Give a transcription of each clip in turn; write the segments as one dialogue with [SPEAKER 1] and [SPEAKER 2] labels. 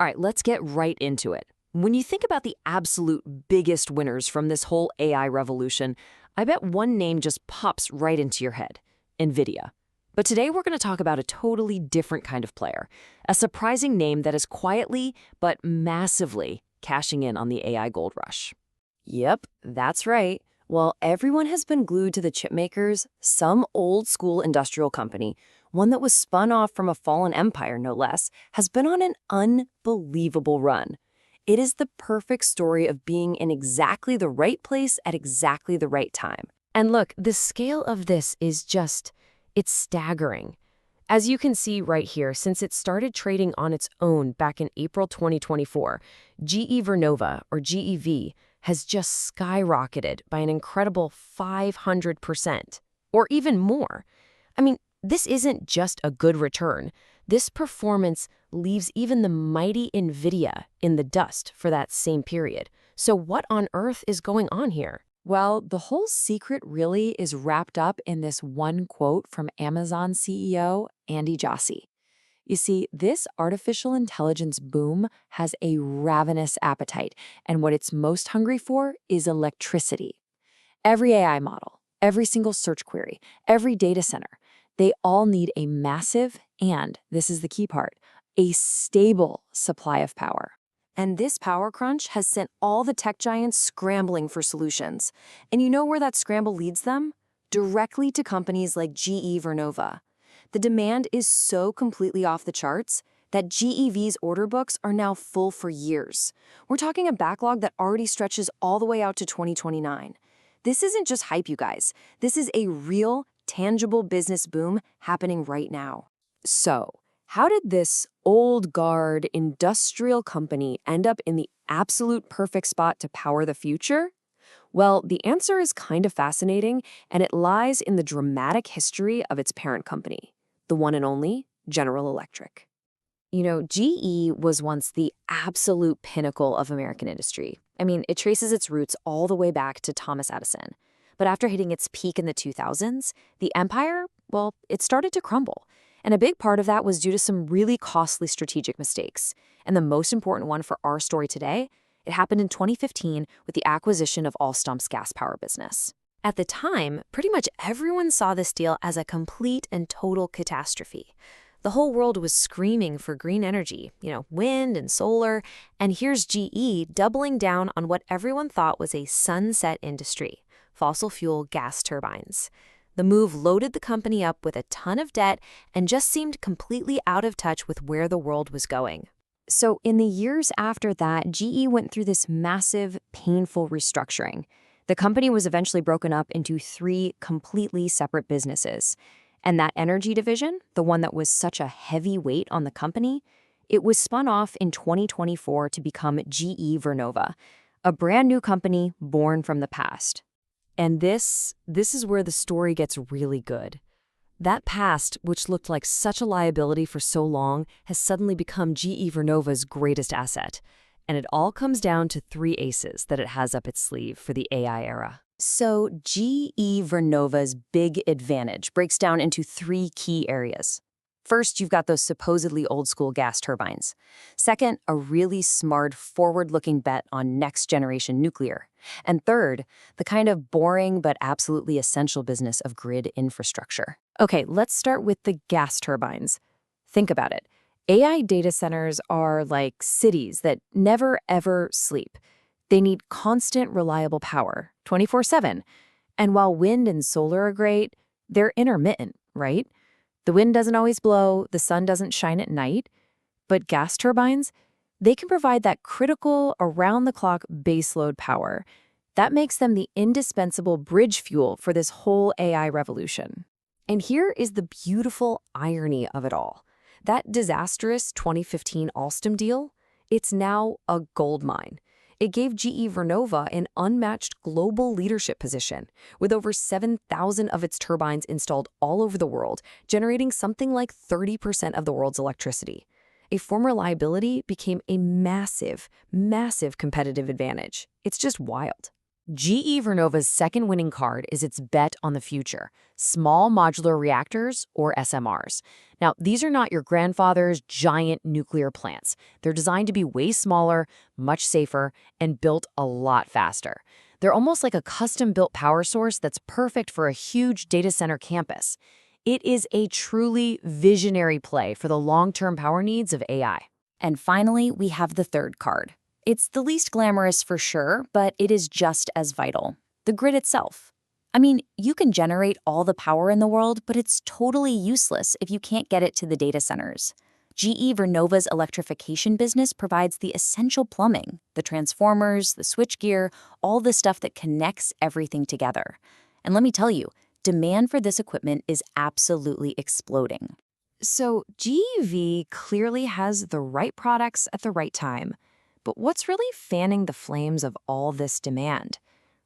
[SPEAKER 1] All right, let's get right into it. When you think about the absolute biggest winners from this whole AI revolution, I bet one name just pops right into your head: NVIDIA. But today we're going to talk about a totally different kind of player, a surprising name that is quietly but massively cashing in on the AI gold rush. Yep, that's right. While everyone has been glued to the chip makers, some old school industrial company, one that was spun off from a fallen empire no less, has been on an unbelievable run. It is the perfect story of being in exactly the right place at exactly the right time. And look, the scale of this is it's staggering. As you can see right here, since it started trading on its own back in April 2024, GE Vernova, or GEV, has just skyrocketed by an incredible 500%, or even more. I mean, this isn't just a good return. This performance leaves even the mighty NVIDIA in the dust for that same period. So what on earth is going on here? Well, the whole secret really is wrapped up in this one quote from Amazon CEO Andy Jassy. You see, this artificial intelligence boom has a ravenous appetite, and what it's most hungry for is electricity. Every AI model, every single search query, every data center, they all need a massive and, this is the key part, a stable supply of power. And this power crunch has sent all the tech giants scrambling for solutions. And you know where that scramble leads them? Directly to companies like GE Vernova. The demand is so completely off the charts that GEV's order books are now full for years. We're talking a backlog that already stretches all the way out to 2029. This isn't just hype, you guys. This is a real, tangible business boom happening right now. So, how did this old guard industrial company end up in the absolute perfect spot to power the future? Well, the answer is kind of fascinating, and it lies in the dramatic history of its parent company, the one and only General Electric. You know, GE was once the absolute pinnacle of American industry. I mean, it traces its roots all the way back to Thomas Edison. But after hitting its peak in the 2000s, the empire, well, it started to crumble. And a big part of that was due to some really costly strategic mistakes. And the most important one for our story today, it happened in 2015 with the acquisition of Alstom's gas power business. At the time, pretty much everyone saw this deal as a complete and total catastrophe. The whole world was screaming for green energy, wind and solar, and here's GE doubling down on what everyone thought was a sunset industry: fossil fuel gas turbines. The move loaded the company up with a ton of debt and just seemed completely out of touch with where the world was going. So in the years after that, GE went through this massive, painful restructuring. The company was eventually broken up into 3 completely separate businesses. And that energy division, the one that was such a heavy weight on the company, it was spun off in 2024 to become GE Vernova, a brand new company born from the past. And this is where the story gets really good. That past, which looked like such a liability for so long, has suddenly become GE Vernova's greatest asset. And it all comes down to 3 aces that it has up its sleeve for the AI era. So GE Vernova's big advantage breaks down into 3 key areas. First, you've got those supposedly old-school gas turbines. Second, a really smart, forward-looking bet on next-generation nuclear. And third, the kind of boring but absolutely essential business of grid infrastructure. Okay, let's start with the gas turbines. Think about it. AI data centers are like cities that never, ever sleep. They need constant, reliable power, 24/7. And while wind and solar are great, they're intermittent, right? The wind doesn't always blow, the sun doesn't shine at night. But gas turbines, they can provide that critical, around-the-clock baseload power. That makes them the indispensable bridge fuel for this whole AI revolution. And here is the beautiful irony of it all. That disastrous 2015 Alstom deal, it's now a gold mine. It gave GE Vernova an unmatched global leadership position, with over 7,000 of its turbines installed all over the world, generating something like 30% of the world's electricity. A former liability became a massive, massive competitive advantage. It's just wild. GE Vernova's second winning card is its bet on the future, small modular reactors, or SMRs. Now, these are not your grandfather's giant nuclear plants. They're designed to be way smaller, much safer, and built a lot faster. They're almost like a custom-built power source that's perfect for a huge data center campus. It is a truly visionary play for the long-term power needs of AI.
[SPEAKER 2] And finally, we have the third card. It's the least glamorous for sure, but it is just as vital. The grid itself. I mean, you can generate all the power in the world, but it's totally useless if you can't get it to the data centers. GE Vernova's electrification business provides the essential plumbing, the transformers, the switchgear, all the stuff that connects everything together. And let me tell you, demand for this equipment is absolutely exploding.
[SPEAKER 1] So GEV clearly has the right products at the right time. But what's really fanning the flames of all this demand?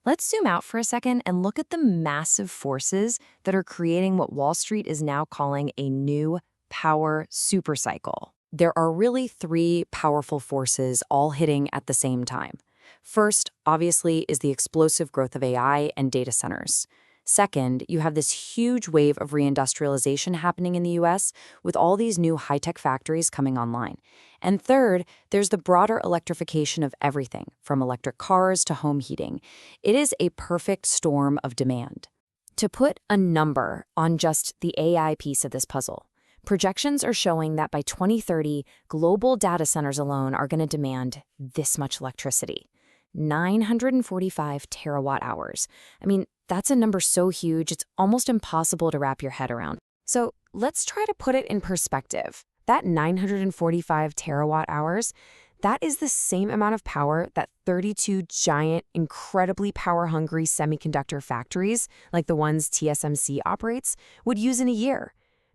[SPEAKER 1] Let's zoom out for a second and look at the massive forces that are creating what Wall Street is now calling a new power supercycle. There are really three powerful forces all hitting at the same time. First, obviously, is the explosive growth of AI and data centers. Second, you have this huge wave of reindustrialization happening in the US with all these new high-tech factories coming online. And third, there's the broader electrification of everything, from electric cars to home heating. It is a perfect storm of demand. To put a number on just the AI piece of this puzzle, projections are showing that by 2030, global data centers alone are going to demand this much electricity. 945 terawatt hours. I mean, that's a number so huge, it's almost impossible to wrap your head around. So let's try to put it in perspective. That 945 terawatt hours, that is the same amount of power that 32 giant, incredibly power-hungry semiconductor factories, like the ones TSMC operates, would use in a year.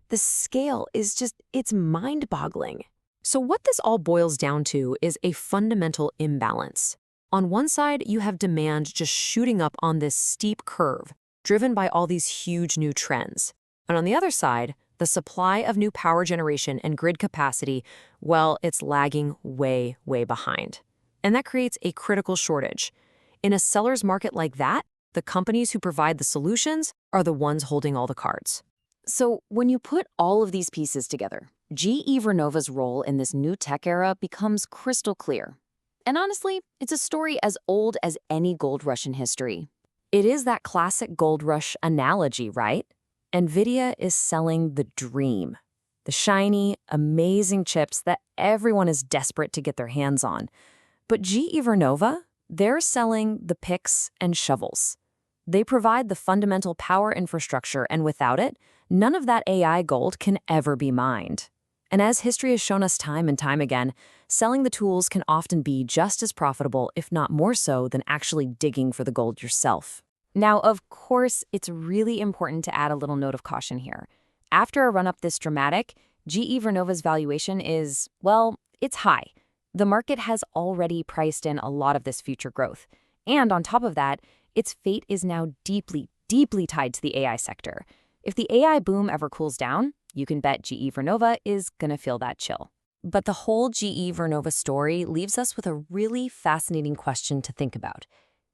[SPEAKER 1] The scale is it's mind-boggling. So what this all boils down to is a fundamental imbalance. On one side, you have demand just shooting up on this steep curve, driven by all these huge new trends. And on the other side, the supply of new power generation and grid capacity, well, it's lagging way, way behind. And that creates a critical shortage. In a seller's market like that, the companies who provide the solutions are the ones holding all the cards. So when you put all of these pieces together, GE Vernova's role in this new tech era becomes crystal clear. And honestly, it's a story as old as any gold rush in history. It is that classic gold rush analogy, right? NVIDIA is selling the dream. The shiny, amazing chips that everyone is desperate to get their hands on. But GE Vernova, they're selling the picks and shovels. They provide the fundamental power infrastructure, and without it, none of that AI gold can ever be mined. And as history has shown us time and time again, selling the tools can often be just as profitable, if not more so, than actually digging for the gold yourself. Now, of course, it's really important to add a little note of caution here. After a run-up this dramatic, GE Vernova's valuation is, well, it's high. The market has already priced in a lot of this future growth. And on top of that, its fate is now deeply, deeply tied to the AI sector. If the AI boom ever cools down, you can bet GE Vernova is gonna feel that chill. But the whole GE Vernova story leaves us with a really fascinating question to think about.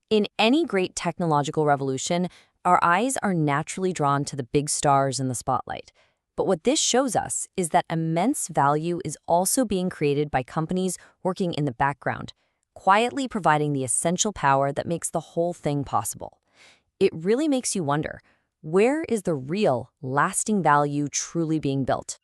[SPEAKER 1] In any great technological revolution, our eyes are naturally drawn to the big stars in the spotlight. But what this shows us is that immense value is also being created by companies working in the background, quietly providing the essential power that makes the whole thing possible. It really makes you wonder, where is the real, lasting value truly being built?